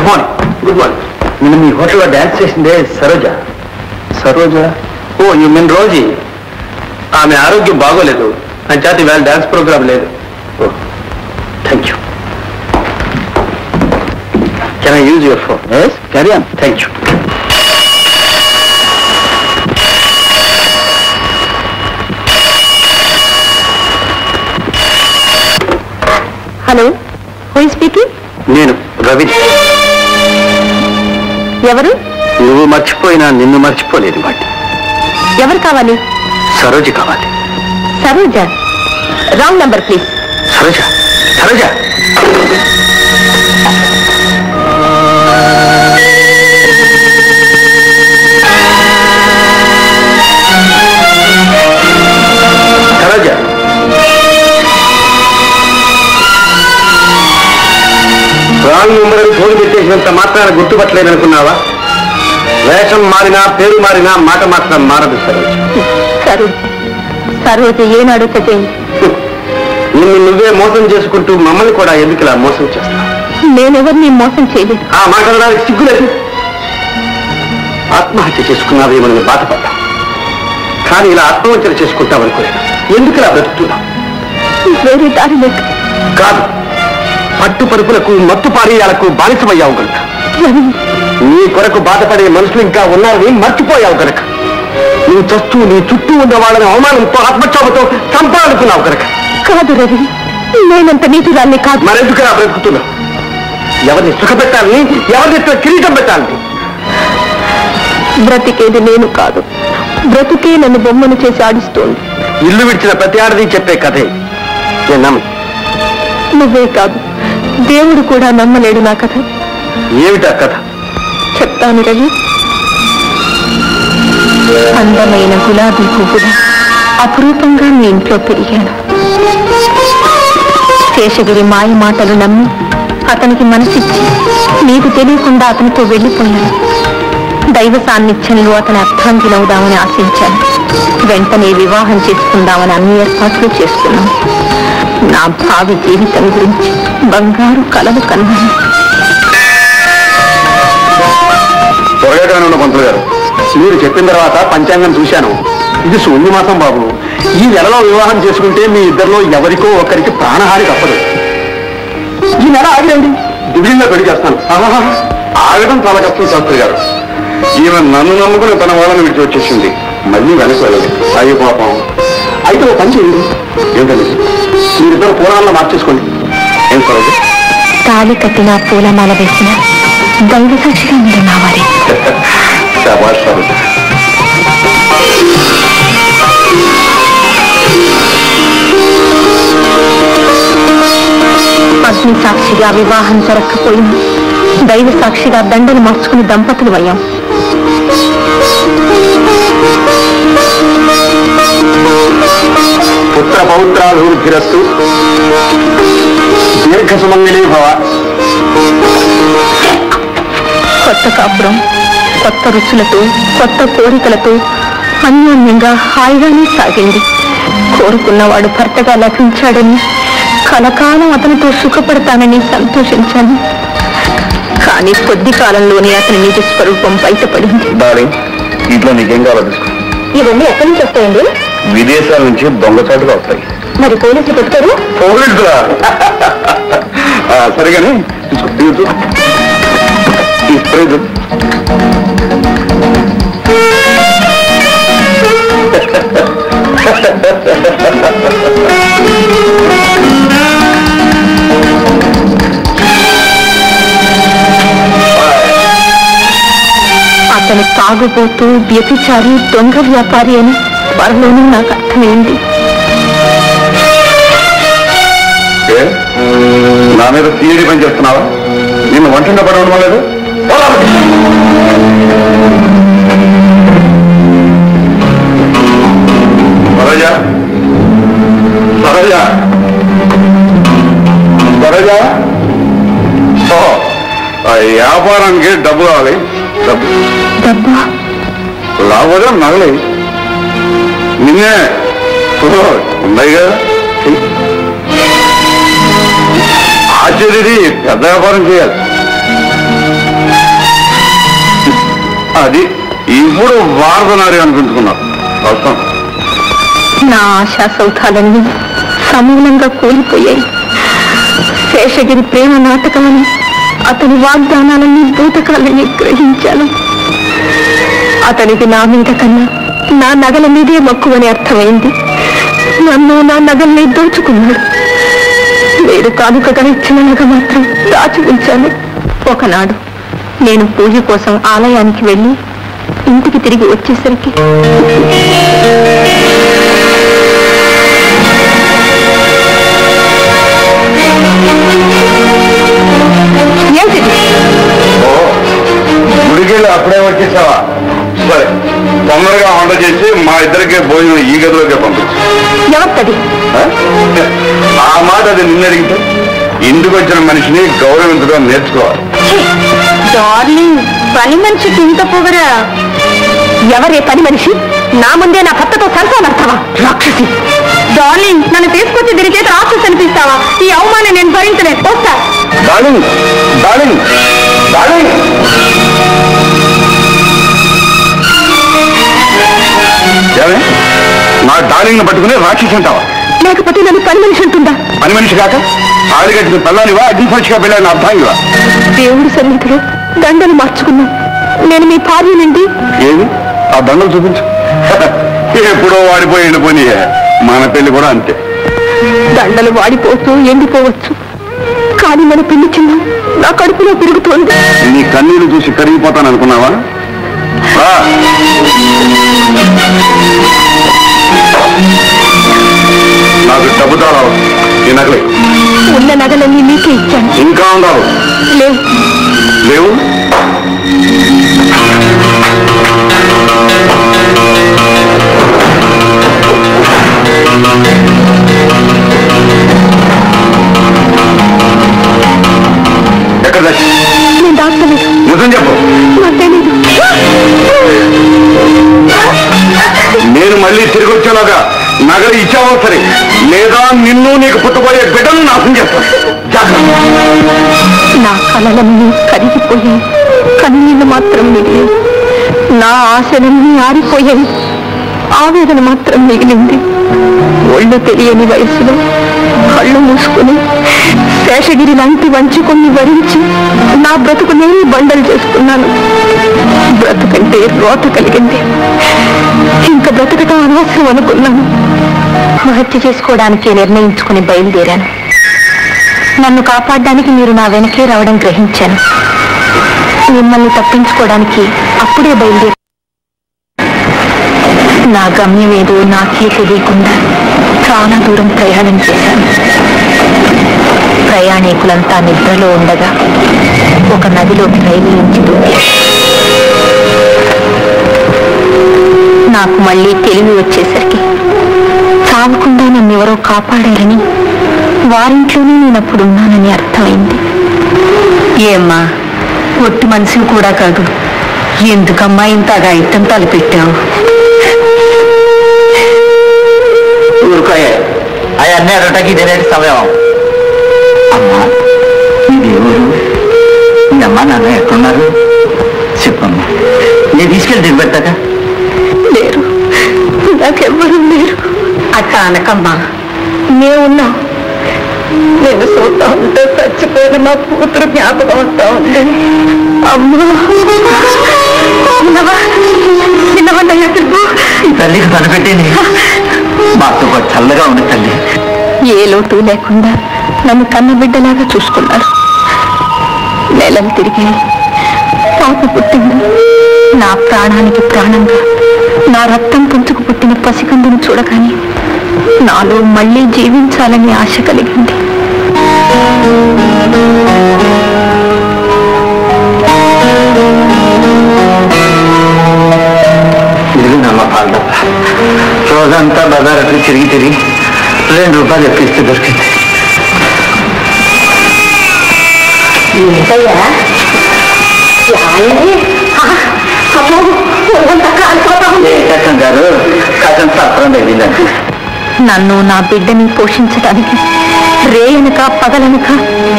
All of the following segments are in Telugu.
Good morning. Good morning. నిన్న మీ హోటల్లో డాన్స్ చేసిందే Saroja. Saroja? Oh you mean Rosie. ఆమె ఆరోగ్యం బాగోలేదు, అంచేత ఇవాళ డాన్స్ ప్రోగ్రామ్ లేదు. Oh thank you. Can I use your phone? Yes, carry on. Thank you. Hello, who is speaking? నేను రవి. ఎవరు? నువ్వు మర్చిపోయినా నిన్ను మర్చిపోలేదు వాటి. ఎవరు కావాలి? సరోజ కావాలి. Saroja? Wrong number please. Saroja, Saroja. Saroja, wrong number phone పెట్టేసినంత మాత్రాన గుర్తుపట్టలేదనుకున్నావా? వేషం మారినా, పేరు మారినా, మాట మాత్రం మారదు సరోజ. సరోజ, సరోజ ఏనాడు చదివింది? నిన్ను నువ్వే మోసం చేసుకుంటూ మమ్మల్ని కూడా ఎందుకులా మోసం చేస్తావు? నేనెవరిని మోసం చేయలేదు. ఆ మాట్లాడడానికి సిగ్గులేదు. ఆత్మహత్య చేసుకున్నావేమని బాధపడ్డా, కానీ ఇలా ఆత్మహత్య చేసుకుంటావనుకోలేదు. ఎందుకులా బ్రతుకుతున్నావు? వేరే దారి లేదు. కాదు, పట్టు పరుపులకు, మత్తు పానీయాలకు బానిసమయ్యావు కనుక. నీ కొరకు బాధపడే మనుషులు ఇంకా ఉన్నారని మర్చిపోయావు కనుక. నువ్వు చస్తూ నీ చుట్టూ ఉన్న వాళ్ళని అవమానంతో, ఆత్మక్షోభతో చంపాలనుకున్నావు కనుక. కాదు రవి, నేనంత నీతురాల్ని కాదు. మరెందుకలా బ్రతుకుతున్నావు? ఎవరిని సుఖపెట్టాలని, ఎవరిని కిరీటం పెట్టాలని? బ్రతికేది నేను కాదు, బ్రతుకే నన్ను బొమ్మను చేసి ఆడిస్తోంది. ఇల్లు విడిచిన ప్రతి ఆడది చెప్పే కథే. నేను నమ్మి. నువ్వే కాదు, దేవుడు కూడా నమ్మలేడు నా కథ. ఏమిటా కథ? చెప్తాను రవి. అందమైన గులాబీ పువ్వులు అపురూపంగా మీ ఇంట్లో పెరిగాను. శేషగిరి మాయ మాటలు నమ్మి అతనికి మనసిచ్చి నీకు తెలియకుండా అతనితో వెళ్ళిపోయాను. దైవ సాన్నిధ్యంలో అతని అర్థాంగినవుదామని ఆశించాను. వెంటనే వివాహం చేసుకుందామని అన్ని ఏర్పాట్లు చేసుకున్నాను. నా భావి జీవితం గురించి బంగారు కలలు కన్నాను. త్వరగా ఉన్న పంతులు గారు, మీరు చెప్పిన తర్వాత పంచాంగం చూశాను. ఇది శూన్య మాసం బాబు. ఈ నెలలో వివాహం చేసుకుంటే మీ ఇద్దరిలో ఎవరికో ఒకరికి ప్రాణహాని తప్పదు. ఈ నెల ఆగండి, దివ్యంగా పెళ్లి చేస్తాను. ఆగడం చాలా కష్టం శాస్త్రి గారు. ఈమె నన్ను నమ్ముకుని తన వాళ్ళని విడిచి వచ్చేసింది. మళ్ళీ వెనక్కి వెళ్ళదు. అయ్యో పాపం. అయితే ఒక పని చేయండి. ఏంటండి, మీరిద్దరు పూలాల్లో మార్చేసుకోండి. ఏం సరోజ? తాళి కట్టిన పూలమాల వేసిన దైవ సాక్షిగా మీరు నా వారి. శాబాష్ సరోజ. అగ్ని సాక్షిగా వివాహం జరగకపోయినా దైవ సాక్షిగా దండలు మార్చుకుని దంపతులు అయ్యాం. పుత్ర పౌత్రాభివృద్ధిరస్తు, దీర్ఘ సుమంగళీ భవ. కొత్త కాపురం, కొత్త రుచులతో, కొత్త కోరికలతో అన్యోన్యంగా హాయిగానే సాగింది. కోరుకున్నవాడు భర్తగా లభించాడని, కలకాలం అతనితో సుఖపడతానని సంతోషించాను. కానీ కొద్ది కాలంలోనే అతని నిజ స్వరూపం బయటపడింది. డార్లింగ్, ఇంట్లో నీకేం కావాలో తీసుకో. ఇవన్నీ ఎక్కడి నుంచి వస్తాయండి? విదేశాల నుంచి దొంగచాటుగా వస్తాయి. మరి పోలీసులు పెడతారు? పోలీసులా? సరిగానే తీసుకో. అతను తాగుబోతూ, వ్యభిచారి, దొంగ వ్యాపారి అని త్వరలోనూ నాకు అర్థమైంది. నా మీద తీయడి పని చేస్తున్నావా? నిన్ను వంటంగా పడవడం లేదు. సరోజ, సరోజ, సరోజ. వ్యాపారానికి డబ్బు కావాలి. డబ్బా? లాభోదా నగలి నిన్నే ఉన్నాయి కదా. ఆశ్చర్యది పెద్ద వ్యాపారం చేయాలి. అది ఇప్పుడు వారదనారి అనిపించుకున్నావు. వస్తాం. నా ఆశా సౌధాలన్నీ సమూలంగా కూలిపోయాయి. శేషగిరి ప్రేమ నాటకమని అతని వాగ్దానాలన్నీ భూతకాలని గ్రహించాను. అతనికి నా మీద కన్నా నా నగల మీదే మక్కువని అర్థమైంది. నన్ను నా నగల్ని దోచుకున్నాడు. నేను కానుకగా ఇచ్చిన నగ మాత్రం దాచి ఉంచాను. ఒకనాడు నేను పూజ కోసం ఆలయానికి వెళ్ళి ఇంటికి తిరిగి వచ్చేసరికి గుడికెళ్ళి అప్పుడే వచ్చేసావా? సరే, తొందరగా వంట చేసి మా ఇద్దరికే భోజనం ఈ గదిలోకే పంపించు. ఎవరిది ఆ మాట అది నిన్ను అడిగితే ఇంటికి వచ్చిన మనిషిని గౌరవించడం నేర్చుకోవాలి. డార్లింగ్, పని మనిషికి ఇంత పొగరా? ఎవరే పని మనిషి? నా ముందే నా భర్తతో సంతానర్థమా? రాక్షసి! డార్లింగ్, నన్ను తీసుకొచ్చి దీని చేత రాక్షసి అనిపిస్తావా? ఈ అవమానం నేను భరించలేదు. వస్తా. Darling, darling, darling. ఏమే, నా డార్లింగ్ పట్టుకుని రాక్షసి అంటావా? లేకపోతే నన్ను పని మనిషి అంటుందా? పని మనిషి కాక ఆడిగట్టిన పిల్లనివా, అగ్నిపక్షిగా పిల్లని అర్థానివా? దేవుడి సన్నిధిలో దండలు మార్చుకున్నాం. నేను మీ భార్య నుండి. ఏది ఆ దండలు చూపించు. ఎప్పుడో వాడిపోయి ఎండిపోయి మన పెళ్లి కూడా అంతే. దండలు వాడిపోతూ ఎండిపోవచ్చు, కానీ మన పెళ్లి చిన్న నా కడుపులో పెరుగుతోంది. నీ కన్నీళ్లు చూసి కరిగిపోతాను అనుకున్నావా? నాకు డబ్బు తారావు. ఈ నగలే ఉన్న నగలన్నీ నీకే ఇచ్చాను. ఇంకా ఉండాలి. లేవు. లేవు? ఎక్కడ నేను దాచలేదు. నిజం చెప్పు. నాకు తెలీదు. నేను మళ్ళీ తిరిగి వచ్చేలాగా నగలు ఇచ్చావో సరే, లేదా నిన్ను నీకు పుట్టబోయే బిడ్డను నాశనం చేస్తాను. నా కలలన్నీ కరిగిపోయాయి, కన్నీళ్లు మాత్రం మిగిలి. నా ఆశలన్నీ ఆరిపోయాయి, ఆవేదన మాత్రం మిగిలింది. ఒళ్ళు తెలియని వయసులో కళ్ళు మూసుకుని శేషగిరి లాంటి వంచుకొని వరించి నా బ్రతుకు నేను బండలు చేసుకున్నాను. బ్రతుకంటే రోత కలిగింది. ఇంకా బ్రతకటం అనవసరం అనుకున్నాను. హత్య చేసుకోవడానికి నిర్ణయించుకుని బయలుదేరాను. నన్ను కాపాడడానికి మీరు నా వెనకే రావడం గ్రహించాను. మిమ్మల్ని తప్పించుకోవడానికి అప్పుడే బయలుదేరాను. నా గమ్యం ఏదో నాకే తెలియకుండా చాలా దూరం ప్రయాణం చేశాను. ప్రయాణికులంతా నిద్రలో ఉండగా ఒక నదిలోకి రైలు నుంచి దూకాను. నాకు మళ్ళీ తెలివి వచ్చేసరికి చావకుండా నన్ను ఎవరో కాపాడారని, వారింట్లోనే నేను అప్పుడున్నానని అర్థమైంది. ఏమ్మా, ఒట్టి మనిషిని కూడా కాదు, ఎందుకమ్మా ఇంత అగాయిత్యం తలపెట్టావు? ఊరుకోయే, అవన్నీ అడగటానికి ఇదేనేటి సమయం. అమ్మా, ఇది ఎవరు? మీ అమ్మ నాన్న ఎక్కడున్నారు? చెప్పమ్మా, నేను తీసుకెళ్ళి దిగబెట్టాక. లేరు, నాకెవ్వరూ లేరు. అట్లా అనకమ్మా, నేనున్నా. నేను చూస్తా ఉంటే చచ్చిపోయిన మా కూతురు జ్ఞాపకం వస్తా ఉంది. అమ్మా, నిన్నవన్నయ్య తల్లికి తలపెట్టేది మాతో పాటు చల్లగా ఉంది తల్లి. ఏ లోటు లేకుండా నన్ను కన్న బిడ్డలాగా చూసుకున్నారు. నెలలు తిరిగాయి, పాప పుట్టింది. నా ప్రాణానికి ప్రాణంగా నా రక్తం పుంచుకు పుట్టిన పసికందును చూడగానే నాలో మళ్ళీ జీవించాలని ఆశ కలిగింది. ఇదిగోనమ్మ పాల డబ్బా. రోజంతా బజార్కి తిరిగి తిరిగి 2 రూపాయలు ఎక్కిస్తే దొరికింది. కష్టం కాదు, కష్టం సత్రం తగ్గిందండి. నన్ను నా బిడ్డని పోషించడానికి రేయనక పగలనక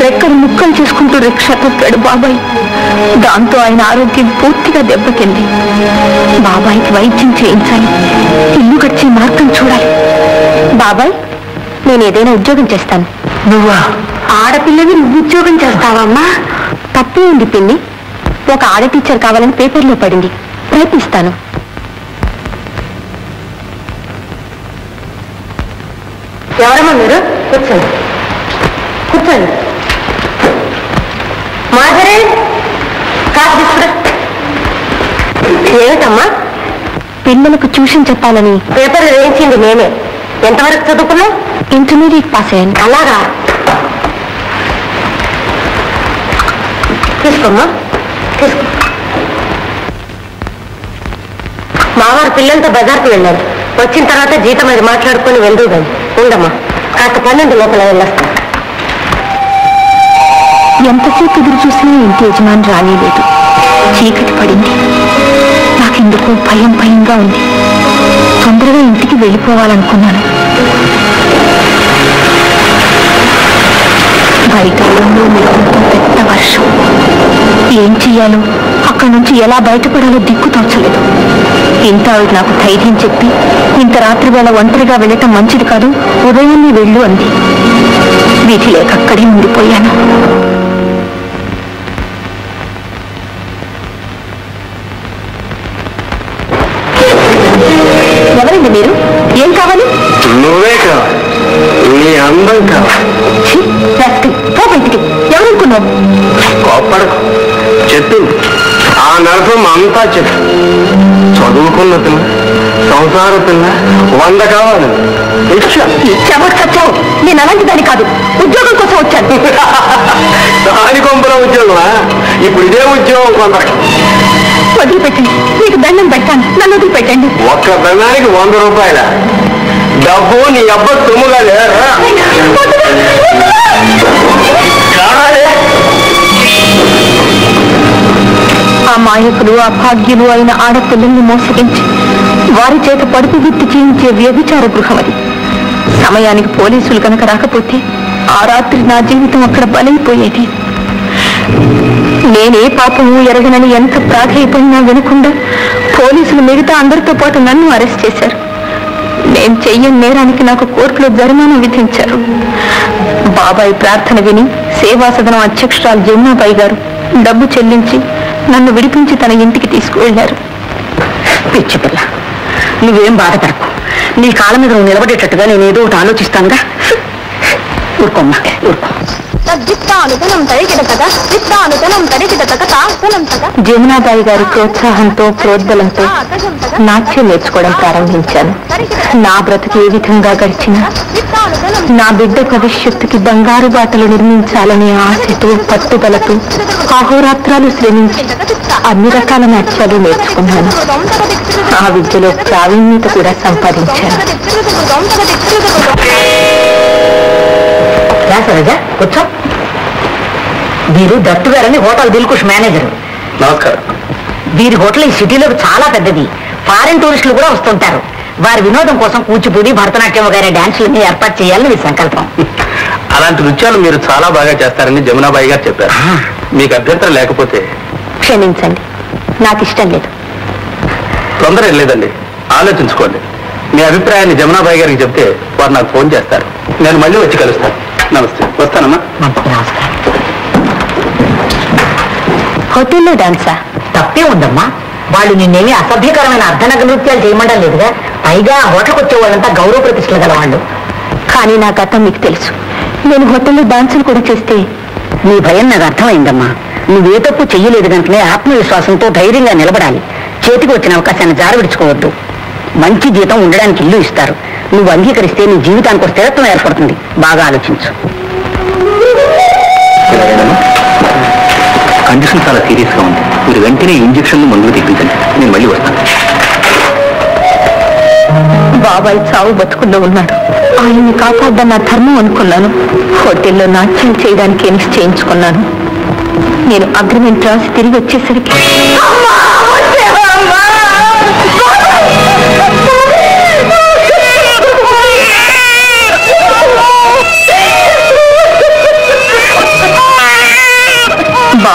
రెక్కలు ముక్కలు చేసుకుంటూ రిక్షా తొక్కాడు బాబాయ్. దాంతో ఆయన ఆరోగ్యం పూర్తిగా దెబ్బతింది. బాబాయ్కి వైద్యం చేయించాలి, ఇల్లు గడిచే మార్గం చూడాలి. బాబాయ్, నేను ఏదైనా ఉద్యోగం చేస్తాను. నువ్వా? ఆడపిల్లవి నువ్వు ఉద్యోగం చేస్తావమ్మా? తప్పే ఉంది పిన్ని. ఒక ఆడ టీచర్ కావాలని పేపర్లో పడింది, ప్రయత్నిస్తాను. ఎవరమ్మా మీరు? కూర్చోండి కూర్చోండి. మాధరే, కాఫీ తీసుకురా. ఏమిటమ్మా? పిల్లలకు ట్యూషన్ చెప్పాలని పేపర్ వేయించింది నేనే. ఎంతవరకు చదువుకున్నావు? ఇంటర్మీడియట్ పాస్ అయ్యాను. అలాగా? తీసుకోమ్మా, తీసుకో. మావారు పిల్లలతో బజార్కు వెళ్ళారు. వచ్చిన తర్వాత జీతం అది మాట్లాడుకొని వెళ్దూగాని. ఉండమ్మా, కాస్త 12 లోపల వెళ్ళొస్తా. ఎంతసేపు ఎదురు చూసినా ఇంటి యజమాని రాలేదు. చీకటి పడింది. నాకెందుకు భయంగా ఉంది. తొందరగా ఇంటికి వెళ్ళిపోవాలనుకున్నాను. బయట పెద్ద వర్షం. ఏం చెయ్యాలో, అక్కడి నుంచి ఎలా బయటపడాలో దిక్కు తోచలేదు. ఇంత ఆవిడ నాకు ధైర్యం చెప్పి, ఇంత రాత్రి వేళ ఒంటరిగా వెళ్ళటం మంచిది కాదు, ఉదయాన్నే వెళ్ళు అంది. వీధి లేక అక్కడే ఉండిపోయాను. ఎవరండి మీరు? ఏం కావాలి? నువ్వే కావాలి, నీ అందం కావాలి. బయటికి ఎవరనుకున్నావు? కోప్పడకు, చెప్పింది ఆ నరసం అంతా చెప్పు. చదువుకున్న పిల్ల, సంసార పిల్ల, 100 కావాలి. ఎవరు చచ్చావు? నేను అలాంటి దాన్ని కాదు, ఉద్యోగం కోసం వచ్చాను. దాని కొంపల ఉద్యోగమా? ఇప్పుడు ఇదే ఉద్యోగం కొందరికి. వదిలిపెట్టండి, మీకు దండం పెట్టాను, నన్ను వదిలిపెట్టండి. ఒక్క దండానికి 100 రూపాయల డబ్బు నీ అబ్బ తుమ్ముగా లేరా? ఆ మాయకులు, అభాగ్యులు అయిన ఆడపిల్లల్ని మోసగించి వారి చేత పడుపు గుర్తు చేయించే వ్యభిచార గృహం అది. సమయానికి పోలీసులు కనుక రాకపోతే ఆ రాత్రి నా జీవితం అక్కడ బలైపోయేది. నేనే పాపము ఎరగనని ఎంత ప్రాధేయపడినా వినకుండా పోలీసులు మిగతా అందరితో పాటు నన్ను అరెస్ట్ చేశారు. నేను చెయ్యని నేరానికి నాకు కోర్టులో జరిమానా విధించారు. బాబాయ్ ప్రార్థన విని సేవా సదనం అధ్యక్షురాలు జమునాబాయి గారు డబ్బు చెల్లించి నన్ను విడిపించి తన ఇంటికి తీసుకువెళ్లారు. పిచ్చి పిల్ల, నువ్వేం బాధపడకు. నీ కాళ్ళ మీద నువ్వు నిలబడేటట్టుగా నేను ఏదో ఒకటి ఆలోచిస్తానుగా. ఊరుకోమ్మా, ఊరుకో. జమునాబాయి గారి ప్రోత్సాహంతో, ప్రోద్బలంతో నాట్యం నేర్చుకోవడం ప్రారంభించాను. నా బ్రతుకు ఏ విధంగా గడిచినా నా బిడ్డ భవిష్యత్తుకి బంగారు బాటలు నిర్మించాలనే ఆశతో, పట్టుదలతో అహోరాత్రాలు శ్రమించి అన్ని రకాల నాట్యాలు నేర్చుకున్నాను. ఆ విద్యలో ప్రావీణ్యత కూడా సంపాదించాను. కూర్చో. వీరు దత్తు గారని హోటల్ దిల్కుష్ మేనేజర్. నమస్కారం. వీరి హోటల్ ఈ సిటీలో చాలా పెద్దది. ఫారిన్ టూరిస్టులు కూడా వస్తుంటారు. వారి వినోదం కోసం కూచిపూడి, భరతనాట్యం వగైరా డాన్సులని ఏర్పాటు చేయాలని మీ సంకల్పం. అలాంటి నృత్యాలు మీరు చాలా బాగా చేస్తారని జమునాబాయి గారు చెప్పారు. మీకు అభ్యంతరం లేకపోతే? క్షమించండి, నాకు ఇష్టం లేదు. తొందర లేదండి, ఆలోచించుకోండి. మీ అభిప్రాయాన్ని జమునాబాయి గారికి చెప్తే వారు నాకు ఫోన్ చేస్తారు. నేను మళ్ళీ వచ్చి కలుస్తాను. నమస్తే, వస్తానమ్మా. నమస్కారం. హోటల్లో డాన్సా? తప్పే ఉందమ్మా. వాళ్ళు నిన్నేమి అసభ్యకరమైన అర్ధనగ నృత్యాలు చేయమండం లేదుగా. పైగా హోటల్కి వచ్చే వాళ్ళంతా గౌరవ ప్రతిష్టలు గల వాళ్ళు. కానీ నా గతం మీకు తెలుసు. నేను హోటల్లో డాన్సులు కూడా చేస్తే నీ భయం నాకు అర్థమైందమ్మా. నువ్వే తప్పు చెయ్యలేదు కనుకనే ఆత్మవిశ్వాసంతో ధైర్యంగా నిలబడాలి. చేతికి వచ్చిన అవకాశాన్ని జారవిడుచుకోవద్దు. మంచి జీతం ఉండడానికి ఇల్లు ఇస్తారు. నువ్వు అంగీకరిస్తే నీ జీవితానికి ఒక స్థిరత్వం ఏర్పడుతుంది. బాగా ఆలోచించు. కండిషన్ చాలా సీరియస్ గా ఉంది. మీరు వెంటనే ఇంజక్షన్లు మందులు తెప్పించండి. నేను మళ్ళీ వస్తాను. బాబాయ్ చావు బతుకుల్లో ఉన్నాడు. ఆయన్ని కాపాడ్డం నా ధర్మం అనుకున్నాను. హోటల్లో నాట్యం చేయడానికి నిశ్చయించుకున్నాను. నేను అగ్రిమెంట్ రాసి తిరిగి వచ్చేసరికి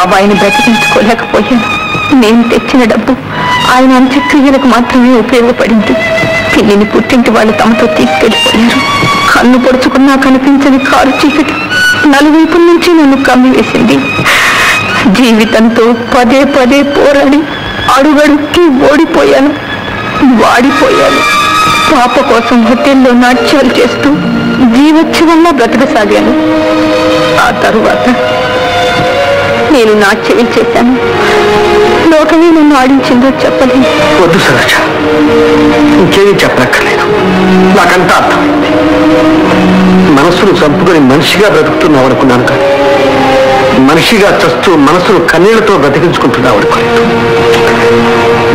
బాబాయిని బ్రతికించుకోలేకపోయాను. నేను తెచ్చిన డబ్బు ఆయన అంత్యక్రియలకు మాత్రమే ఉపయోగపడింది. పిల్లిని పుట్టింటి వాళ్ళు తమతో తీసుకెళ్లిపోయారు. కన్ను పొడుచుకున్నా కనిపించని కారు చీకటి నలువైపుల నుంచి నన్ను కమ్మివేసింది. జీవితంతో పదే పదే పోరాడి అడుగడుక్కి ఓడిపోయాను, వాడిపోయాను. పాప కోసం హోటల్లో నాట్యాలు చేస్తూ జీవోత్సవంలో బ్రతకసాగాను. ఆ తరువాత నేను నాట్యం చేశాను. లోకమే నన్ను ఆడించిందో చెప్పలేదు. వద్దు సరోజ, ఇంకేమీ చెప్పనక్కర్లేదు. నాకంతా అర్థమైంది. మనస్సును చంపుకొని మనిషిగా బ్రతుకుతున్నావు అనుకున్నాను, కానీ మనిషిగా చస్తూ మనసును కన్నీళ్లతో బ్రతికించుకుంటున్నావు అనుకోలేదు.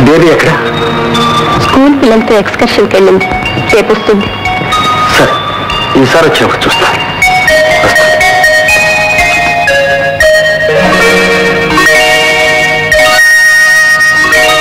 బేబీ ఎక్కడ? స్కూల్ పిల్లలతో ఎక్స్కర్షన్కి వెళ్ళింది. రేపు వస్తుంది. సరే, ఈసారి వచ్చినప్పుడు చూస్తాను.